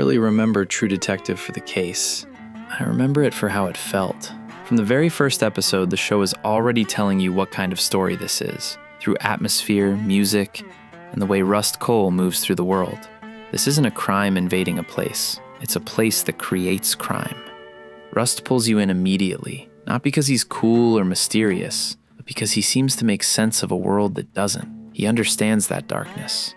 really remember True Detective for the case. I remember it for how it felt. From the very first episode, the show is already telling you what kind of story this is, through atmosphere, music, and the way Rust Cohle moves through the world. This isn't a crime invading a place. It's a place that creates crime. Rust pulls you in immediately, not because he's cool or mysterious, but because he seems to make sense of a world that doesn't. He understands that darkness.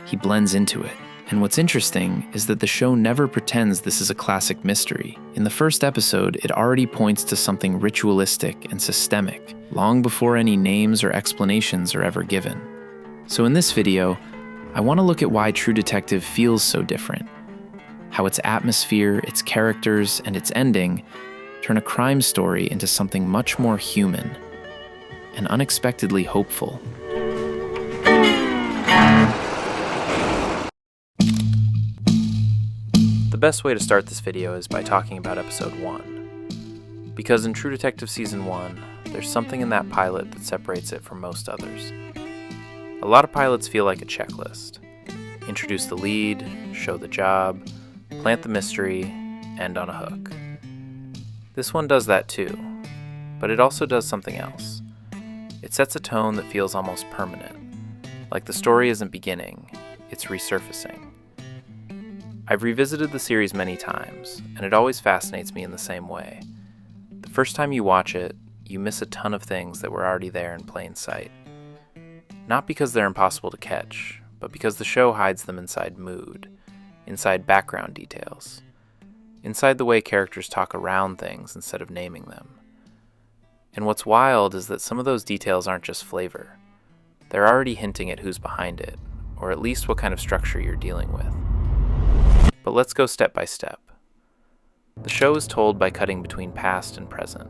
He blends into it. And what's interesting is that the show never pretends this is a classic mystery. In the first episode, it already points to something ritualistic and systemic, long before any names or explanations are ever given. So in this video, I want to look at why True Detective feels so different, how its atmosphere, its characters, and its ending turn a crime story into something much more human and unexpectedly hopeful. The best way to start this video is by talking about episode 1. Because in True Detective Season 1, there's something in that pilot that separates it from most others. A lot of pilots feel like a checklist. Introduce the lead, show the job, plant the mystery, end on a hook. This one does that too, but it also does something else. It sets a tone that feels almost permanent, like the story isn't beginning, it's resurfacing. I've revisited the series many times, and it always fascinates me in the same way. The first time you watch it, you miss a ton of things that were already there in plain sight. Not because they're impossible to catch, but because the show hides them inside mood, inside background details, inside the way characters talk around things instead of naming them. And what's wild is that some of those details aren't just flavor. They're already hinting at who's behind it, or at least what kind of structure you're dealing with. But let's go step by step. The show is told by cutting between past and present.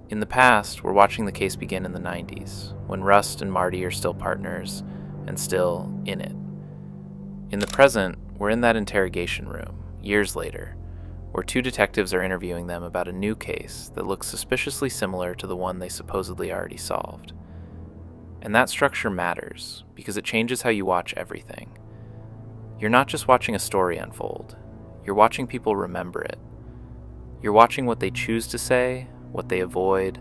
In the past, we're watching the case begin in the 90s, when Rust and Marty are still partners, and still in it. In the present, we're in that interrogation room, years later, where two detectives are interviewing them about a new case that looks suspiciously similar to the one they supposedly already solved. And that structure matters, because it changes how you watch everything. You're not just watching a story unfold, you're watching people remember it. You're watching what they choose to say, what they avoid,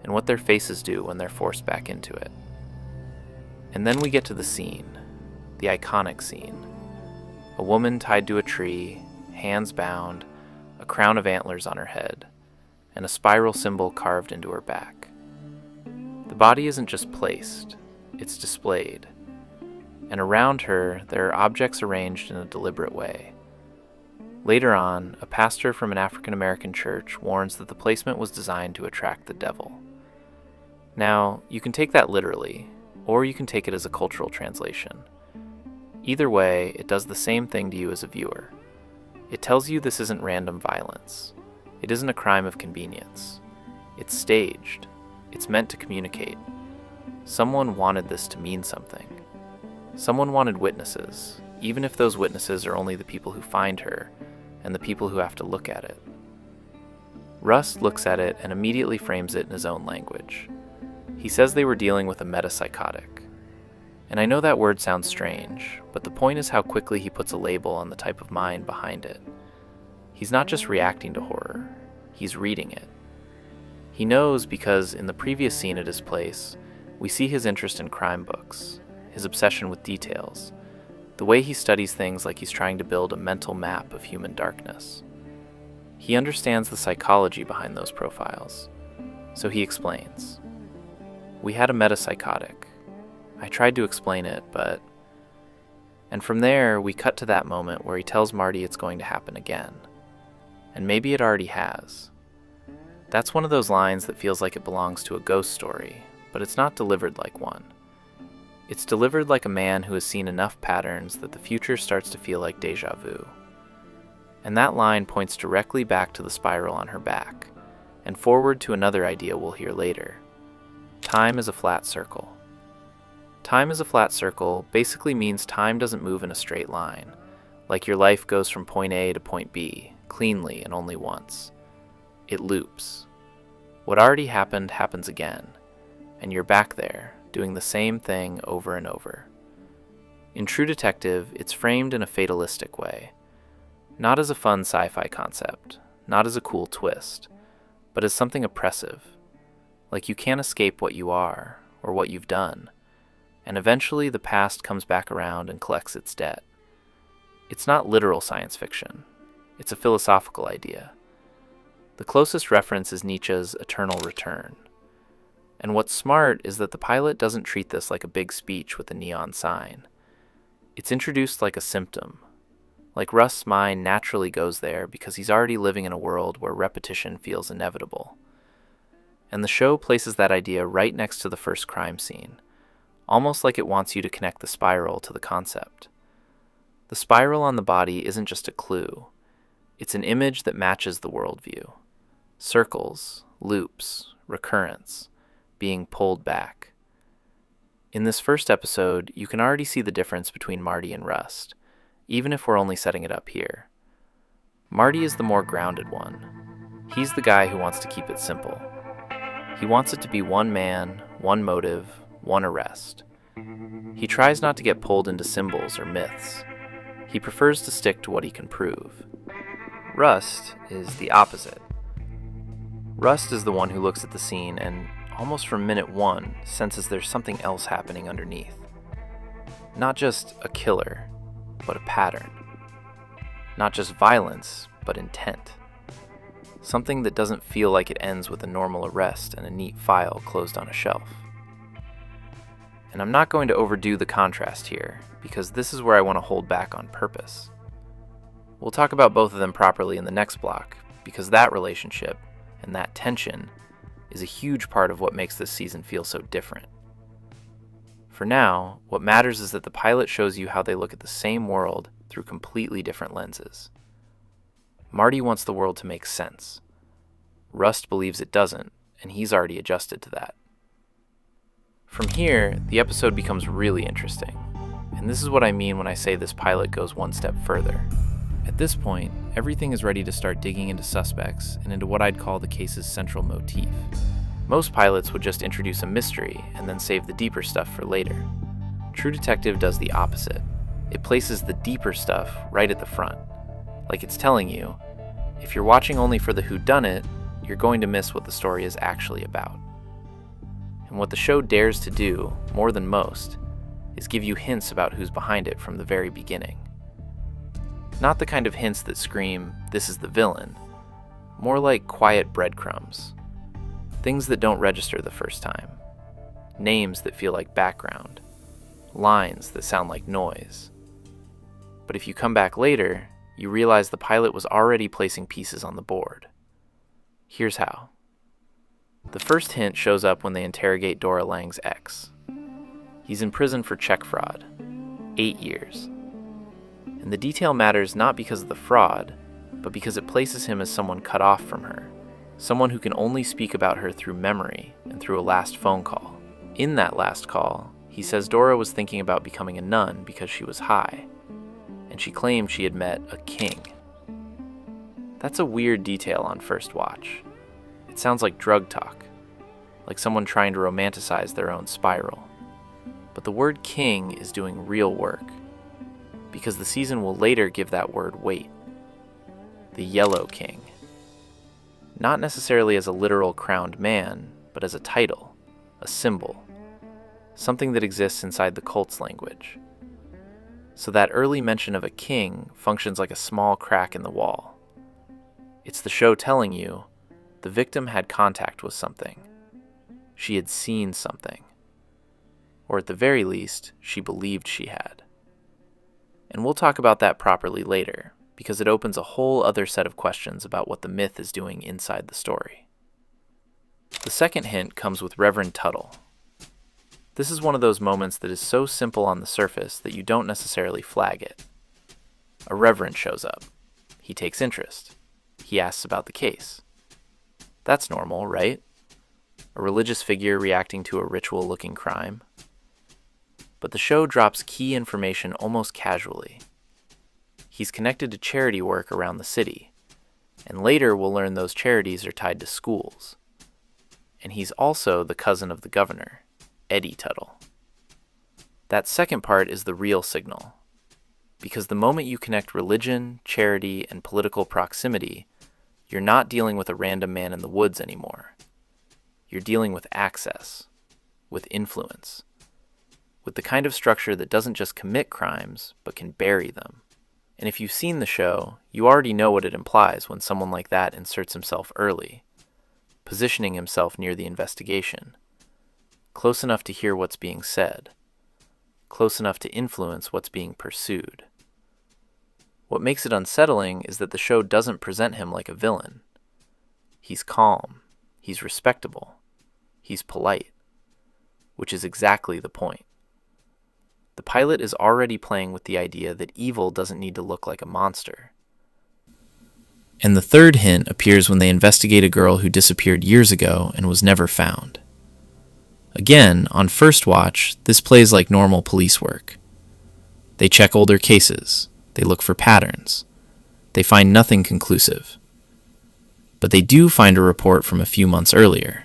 and what their faces do when they're forced back into it. And then we get to the scene, the iconic scene. A woman tied to a tree, hands bound, a crown of antlers on her head, and a spiral symbol carved into her back. The body isn't just placed, it's displayed. And around her, there are objects arranged in a deliberate way. Later on, a pastor from an African American church warns that the placement was designed to attract the devil. Now, you can take that literally, or you can take it as a cultural translation. Either way, it does the same thing to you as a viewer. It tells you this isn't random violence. It isn't a crime of convenience. It's staged. It's meant to communicate. Someone wanted this to mean something. Someone wanted witnesses, even if those witnesses are only the people who find her and the people who have to look at it. Rust looks at it and immediately frames it in his own language. He says they were dealing with a metapsychotic. And I know that word sounds strange, but the point is how quickly he puts a label on the type of mind behind it. He's not just reacting to horror, he's reading it. He knows because in the previous scene at his place, we see his interest in crime books, his obsession with details, the way he studies things like he's trying to build a mental map of human darkness. He understands the psychology behind those profiles, so he explains. We had a metapsychotic. I tried to explain it, but... And from there, we cut to that moment where he tells Marty it's going to happen again. And maybe it already has. That's one of those lines that feels like it belongs to a ghost story, but it's not delivered like one. It's delivered like a man who has seen enough patterns that the future starts to feel like déjà vu. And that line points directly back to the spiral on her back, and forward to another idea we'll hear later. Time is a flat circle. Time is a flat circle basically means time doesn't move in a straight line, like your life goes from point A to point B, cleanly and only once. It loops. What already happened happens again, and you're back there, doing the same thing over and over. In True Detective, it's framed in a fatalistic way. Not as a fun sci-fi concept, not as a cool twist, but as something oppressive. Like you can't escape what you are, or what you've done, and eventually the past comes back around and collects its debt. It's not literal science fiction. It's a philosophical idea. The closest reference is Nietzsche's Eternal Return. And what's smart is that the pilot doesn't treat this like a big speech with a neon sign. It's introduced like a symptom. Like Rust's mind naturally goes there because he's already living in a world where repetition feels inevitable. And the show places that idea right next to the first crime scene, almost like it wants you to connect the spiral to the concept. The spiral on the body isn't just a clue. It's an image that matches the worldview. Circles, loops, recurrence, being pulled back. In this first episode, you can already see the difference between Marty and Rust, even if we're only setting it up here. Marty is the more grounded one. He's the guy who wants to keep it simple. He wants it to be one man, one motive, one arrest. He tries not to get pulled into symbols or myths. He prefers to stick to what he can prove. Rust is the opposite. Rust is the one who looks at the scene and, almost from minute one, senses there's something else happening underneath. Not just a killer, but a pattern. Not just violence, but intent. Something that doesn't feel like it ends with a normal arrest and a neat file closed on a shelf. And I'm not going to overdo the contrast here, because this is where I want to hold back on purpose. We'll talk about both of them properly in the next block, because that relationship, and that tension, is a huge part of what makes this season feel so different. For now, what matters is that the pilot shows you how they look at the same world through completely different lenses. Marty wants the world to make sense. Rust believes it doesn't, and he's already adjusted to that. From here, the episode becomes really interesting, and this is what I mean when I say this pilot goes one step further. At this point, everything is ready to start digging into suspects and into what I'd call the case's central motif. Most pilots would just introduce a mystery and then save the deeper stuff for later. True Detective does the opposite. It places the deeper stuff right at the front. Like it's telling you, if you're watching only for the whodunit, you're going to miss what the story is actually about. And what the show dares to do, more than most, is give you hints about who's behind it from the very beginning. Not the kind of hints that scream, "This is the villain," more like quiet breadcrumbs. Things that don't register the first time. Names that feel like background. Lines that sound like noise. But if you come back later, you realize the pilot was already placing pieces on the board. Here's how. The first hint shows up when they interrogate Dora Lang's ex. He's in prison for check fraud. 8 years. And the detail matters not because of the fraud, but because it places him as someone cut off from her. Someone who can only speak about her through memory and through a last phone call. In that last call, he says Dora was thinking about becoming a nun because she was high, and she claimed she had met a king. That's a weird detail on first watch. It sounds like drug talk, like someone trying to romanticize their own spiral. But the word king is doing real work, because the season will later give that word weight. The Yellow King. Not necessarily as a literal crowned man, but as a title, a symbol, something that exists inside the cult's language. So that early mention of a king functions like a small crack in the wall. It's the show telling you the victim had contact with something. She had seen something. Or at the very least, she believed she had. And we'll talk about that properly later, because it opens a whole other set of questions about what the myth is doing inside the story. The second hint comes with Reverend Tuttle. This is one of those moments that is so simple on the surface that you don't necessarily flag it. A reverend shows up. He takes interest. He asks about the case. That's normal, right? A religious figure reacting to a ritual-looking crime. But the show drops key information almost casually. He's connected to charity work around the city, and later we'll learn those charities are tied to schools. And he's also the cousin of the governor, Eddie Tuttle. That second part is the real signal. Because the moment you connect religion, charity, and political proximity, you're not dealing with a random man in the woods anymore. You're dealing with access, with influence, with the kind of structure that doesn't just commit crimes, but can bury them. And if you've seen the show, you already know what it implies when someone like that inserts himself early, positioning himself near the investigation, close enough to hear what's being said, close enough to influence what's being pursued. What makes it unsettling is that the show doesn't present him like a villain. He's calm, he's respectable, he's polite, which is exactly the point. The pilot is already playing with the idea that evil doesn't need to look like a monster. And the third hint appears when they investigate a girl who disappeared years ago and was never found. Again, on first watch, this plays like normal police work. They check older cases, they look for patterns, they find nothing conclusive. But they do find a report from a few months earlier.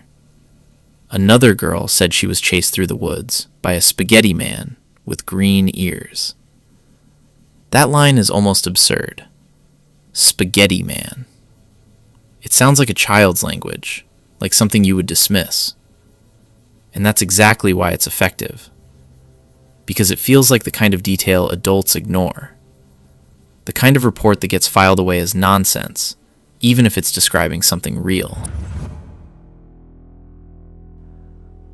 Another girl said she was chased through the woods by a spaghetti man with green ears. That line is almost absurd. Spaghetti man. It sounds like a child's language, like something you would dismiss. And that's exactly why it's effective. Because it feels like the kind of detail adults ignore. The kind of report that gets filed away as nonsense, even if it's describing something real.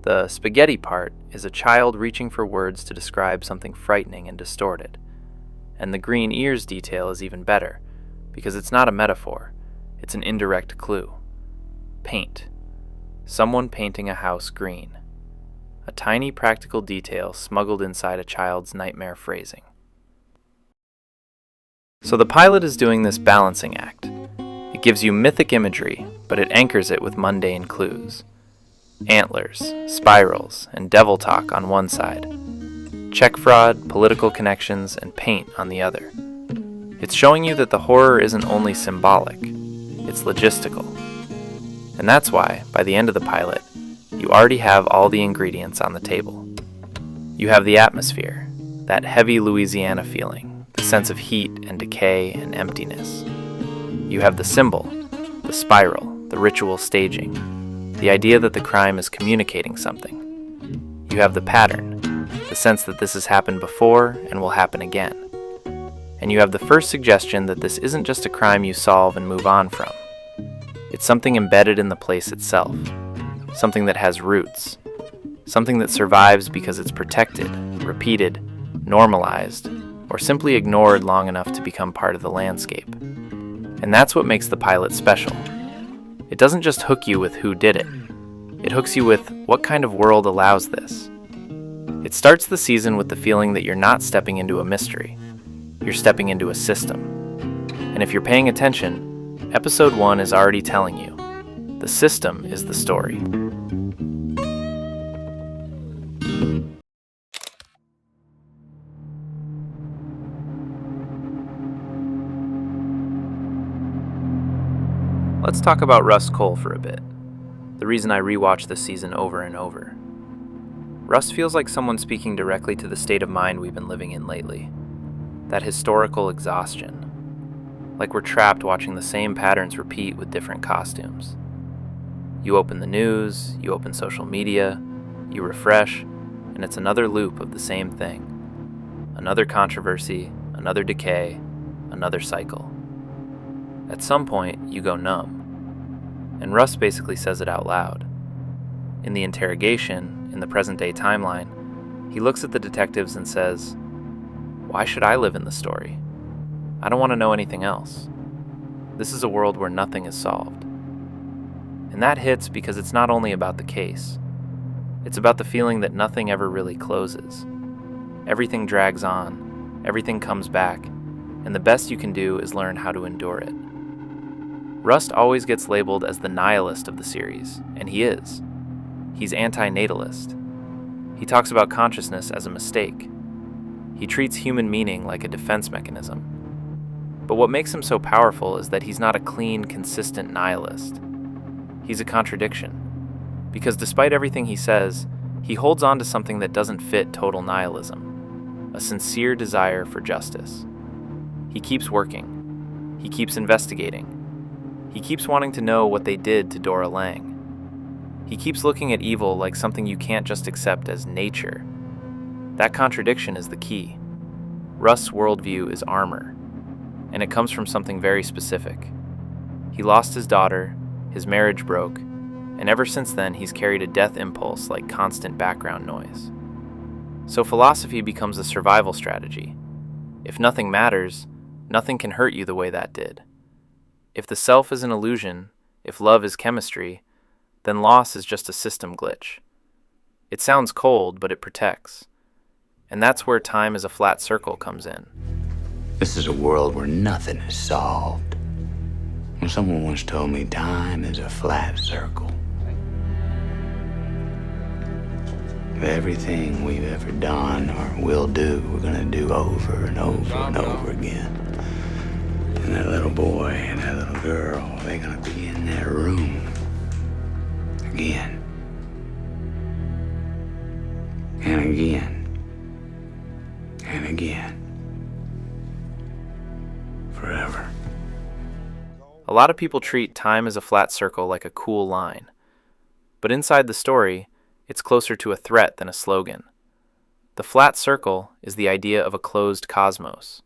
The spaghetti part is a child reaching for words to describe something frightening and distorted. And the green ears detail is even better, because it's not a metaphor, it's an indirect clue. Paint. Someone painting a house green. A tiny practical detail smuggled inside a child's nightmare phrasing. So the pilot is doing this balancing act. It gives you mythic imagery, but it anchors it with mundane clues. Antlers, spirals, and devil talk on one side. Check fraud, political connections, and paint on the other. It's showing you that the horror isn't only symbolic, it's logistical. And that's why, by the end of the pilot, you already have all the ingredients on the table. You have the atmosphere, that heavy Louisiana feeling, the sense of heat and decay and emptiness. You have the symbol, the spiral, the ritual staging, the idea that the crime is communicating something. You have the pattern, the sense that this has happened before and will happen again. And you have the first suggestion that this isn't just a crime you solve and move on from. It's something embedded in the place itself, something that has roots, something that survives because it's protected, repeated, normalized, or simply ignored long enough to become part of the landscape. And that's what makes the pilot special. It doesn't just hook you with who did it. It hooks you with what kind of world allows this. It starts the season with the feeling that you're not stepping into a mystery. You're stepping into a system. And if you're paying attention, episode 1 is already telling you. The system is the story. Let's talk about Rust Cohle for a bit. The reason I rewatch this season over and over. Rust feels like someone speaking directly to the state of mind we've been living in lately. That historical exhaustion. Like we're trapped watching the same patterns repeat with different costumes. You open the news, you open social media, you refresh, and it's another loop of the same thing. Another controversy, another decay, another cycle. At some point, you go numb. And Rust basically says it out loud. In the interrogation, in the present-day timeline, he looks at the detectives and says, "Why should I live in the story? I don't want to know anything else. This is a world where nothing is solved." And that hits because it's not only about the case. It's about the feeling that nothing ever really closes. Everything drags on, everything comes back, and the best you can do is learn how to endure it. Rust always gets labeled as the nihilist of the series, and he is. He's anti-natalist. He talks about consciousness as a mistake. He treats human meaning like a defense mechanism. But what makes him so powerful is that he's not a clean, consistent nihilist. He's a contradiction. Because despite everything he says, he holds on to something that doesn't fit total nihilism. a sincere desire for justice. He keeps working. He keeps investigating. He keeps wanting to know what they did to Dora Lang. He keeps looking at evil like something you can't just accept as nature. That contradiction is the key. Rust's worldview is armor, and it comes from something very specific. He lost his daughter, his marriage broke, and ever since then he's carried a death impulse like constant background noise. So philosophy becomes a survival strategy. If nothing matters, nothing can hurt you the way that did. If the self is an illusion, if love is chemistry, then loss is just a system glitch. It sounds cold, but it protects. And that's where time as a flat circle comes in. This is a world where nothing is solved. When someone once told me time is a flat circle. Everything we've ever done or will do, we're gonna do over and over and over again. And that little boy and that little girl, they're gonna be in that room again and again and again, forever. A lot of people treat time as a flat circle like a cool line. But inside the story, it's closer to a threat than a slogan. The flat circle is the idea of a closed cosmos,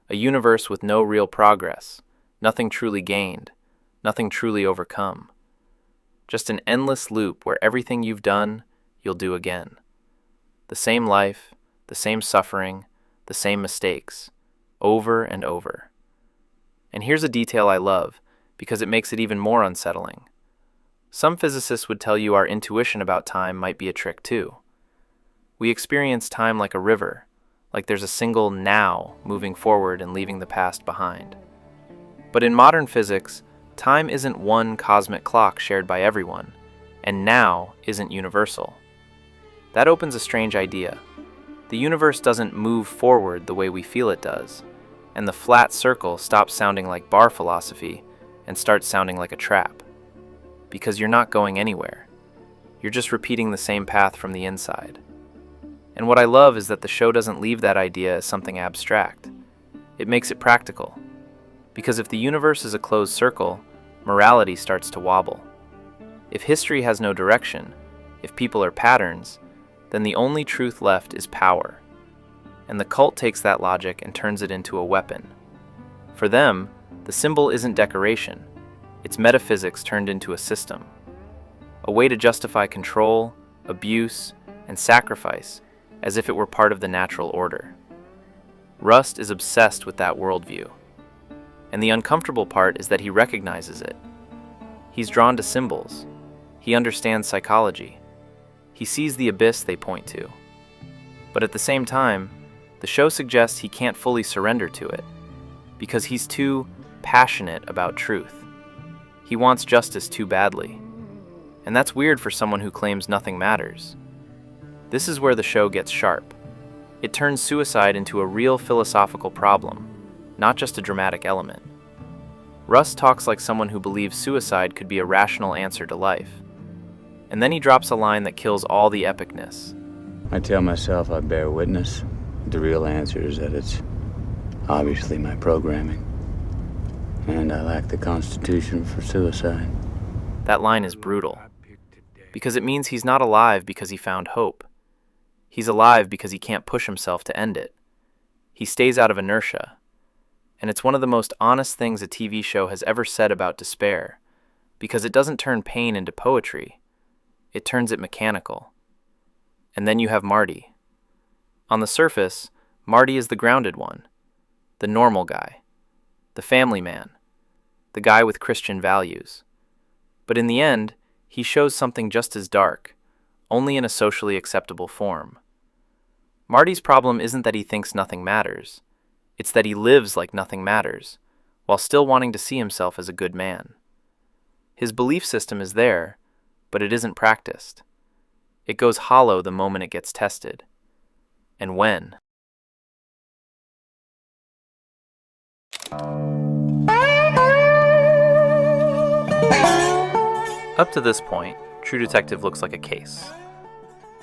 a universe with no real progress, nothing truly gained, nothing truly overcome. Just an endless loop where everything you've done, you'll do again. The same life, the same suffering, the same mistakes, over and over. And here's a detail I love, because it makes it even more unsettling. Some physicists would tell you our intuition about time might be a trick too. We experience time like a river, like there's a single now moving forward and leaving the past behind. But in modern physics, time isn't one cosmic clock shared by everyone, and now isn't universal. That opens a strange idea. The universe doesn't move forward the way we feel it does, and the flat circle stops sounding like bar philosophy and starts sounding like a trap. Because you're not going anywhere. You're just repeating the same path from the inside. And what I love is that the show doesn't leave that idea as something abstract. It makes it practical. Because if the universe is a closed circle, morality starts to wobble. If history has no direction, if people are patterns, then the only truth left is power. And the cult takes that logic and turns it into a weapon. For them, the symbol isn't decoration. It's metaphysics turned into a system. A way to justify control, abuse, and sacrifice as if it were part of the natural order. Rust is obsessed with that worldview. And the uncomfortable part is that he recognizes it. He's drawn to symbols. He understands psychology. He sees the abyss they point to. But at the same time, the show suggests he can't fully surrender to it, because he's too passionate about truth. He wants justice too badly. And that's weird for someone who claims nothing matters. This is where the show gets sharp. It turns suicide into a real philosophical problem, not just a dramatic element. Rust talks like someone who believes suicide could be a rational answer to life. And then he drops a line that kills all the epicness. I tell myself I bear witness. The real answer is that it's obviously my programming. And I lack the constitution for suicide. That line is brutal. Because it means he's not alive because he found hope. He's alive because he can't push himself to end it. He stays out of inertia. And it's one of the most honest things a TV show has ever said about despair, because it doesn't turn pain into poetry. It turns it mechanical. And then you have Marty. On the surface, Marty is the grounded one, the normal guy, the family man, the guy with Christian values. But in the end, he shows something just as dark, only in a socially acceptable form. Marty's problem isn't that he thinks nothing matters. It's that he lives like nothing matters, while still wanting to see himself as a good man. His belief system is there, but it isn't practiced. It goes hollow the moment it gets tested. And when? Up to this point, True Detective looks like a case.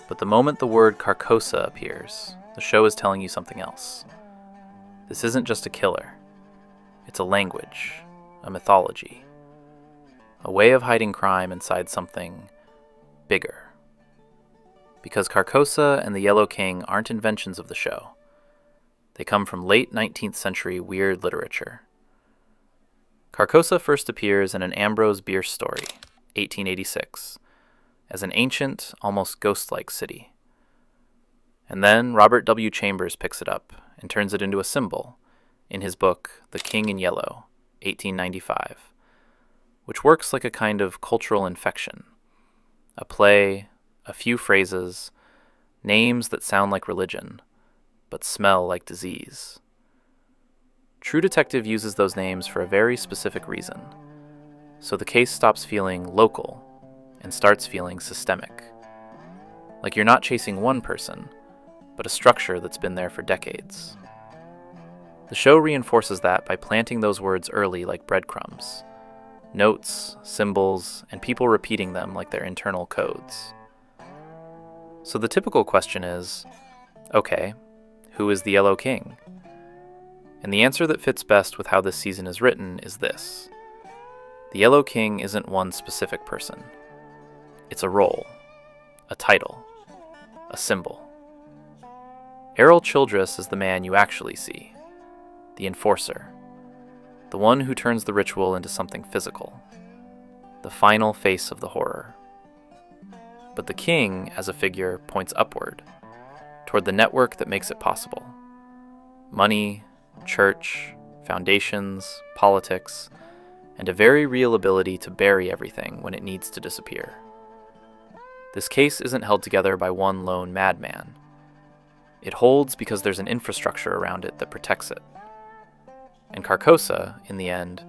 But the moment the word Carcosa appears, the show is telling you something else. This isn't just a killer. It's a language, a mythology, a way of hiding crime inside something bigger. Because Carcosa and the Yellow King aren't inventions of the show. They come from late 19th century weird literature. Carcosa first appears in an Ambrose Bierce story, 1886, as an ancient, almost ghost-like city. And then Robert W. Chambers picks it up and turns it into a symbol in his book, The King in Yellow, 1895, which works like a kind of cultural infection. A play, a few phrases, names that sound like religion, but smell like disease. True Detective uses those names for a very specific reason, so the case stops feeling local and starts feeling systemic. Like you're not chasing one person, but a structure that's been there for decades. The show reinforces that by planting those words early like breadcrumbs. Notes, symbols, and people repeating them like their internal codes. So the typical question is, okay, who is the Yellow King? And the answer that fits best with how this season is written is this. The Yellow King isn't one specific person. It's a role, a title, a symbol. Errol Childress is the man you actually see, the enforcer, the one who turns the ritual into something physical, the final face of the horror. But the king, as a figure, points upward, toward the network that makes it possible. Money, church, foundations, politics, and a very real ability to bury everything when it needs to disappear. This case isn't held together by one lone madman. It holds because there's an infrastructure around it that protects it. And Carcosa, in the end,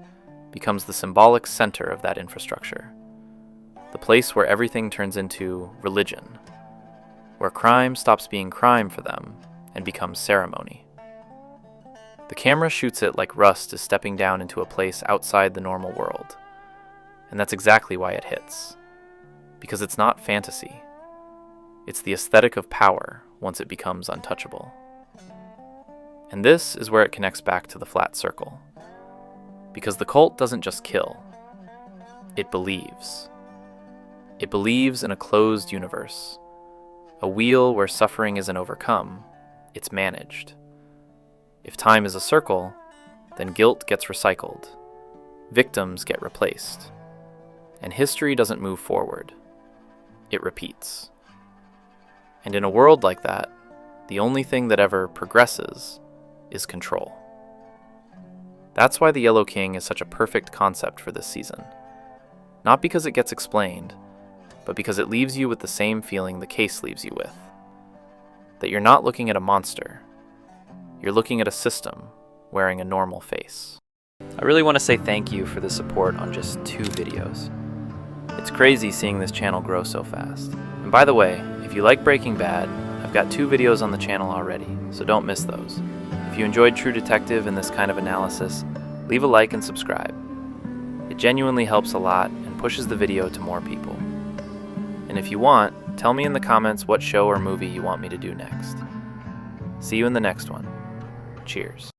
becomes the symbolic center of that infrastructure. The place where everything turns into religion, where crime stops being crime for them and becomes ceremony. The camera shoots it like Rust is stepping down into a place outside the normal world. And that's exactly why it hits. Because it's not fantasy. It's the aesthetic of power once it becomes untouchable. And this is where it connects back to the flat circle. Because the cult doesn't just kill. It believes. It believes in a closed universe. A wheel where suffering isn't overcome, it's managed. If time is a circle, then guilt gets recycled. Victims get replaced. And history doesn't move forward. It repeats. And in a world like that, the only thing that ever progresses is control. That's why the Yellow King is such a perfect concept for this season. Not because it gets explained, but because it leaves you with the same feeling the case leaves you with. That you're not looking at a monster. You're looking at a system wearing a normal face. I really want to say thank you for the support on just 2 videos. It's crazy seeing this channel grow so fast. And by the way, if you like Breaking Bad, I've got 2 videos on the channel already, so don't miss those. If you enjoyed True Detective and this kind of analysis, leave a like and subscribe. It genuinely helps a lot and pushes the video to more people. And if you want, tell me in the comments what show or movie you want me to do next. See you in the next one. Cheers.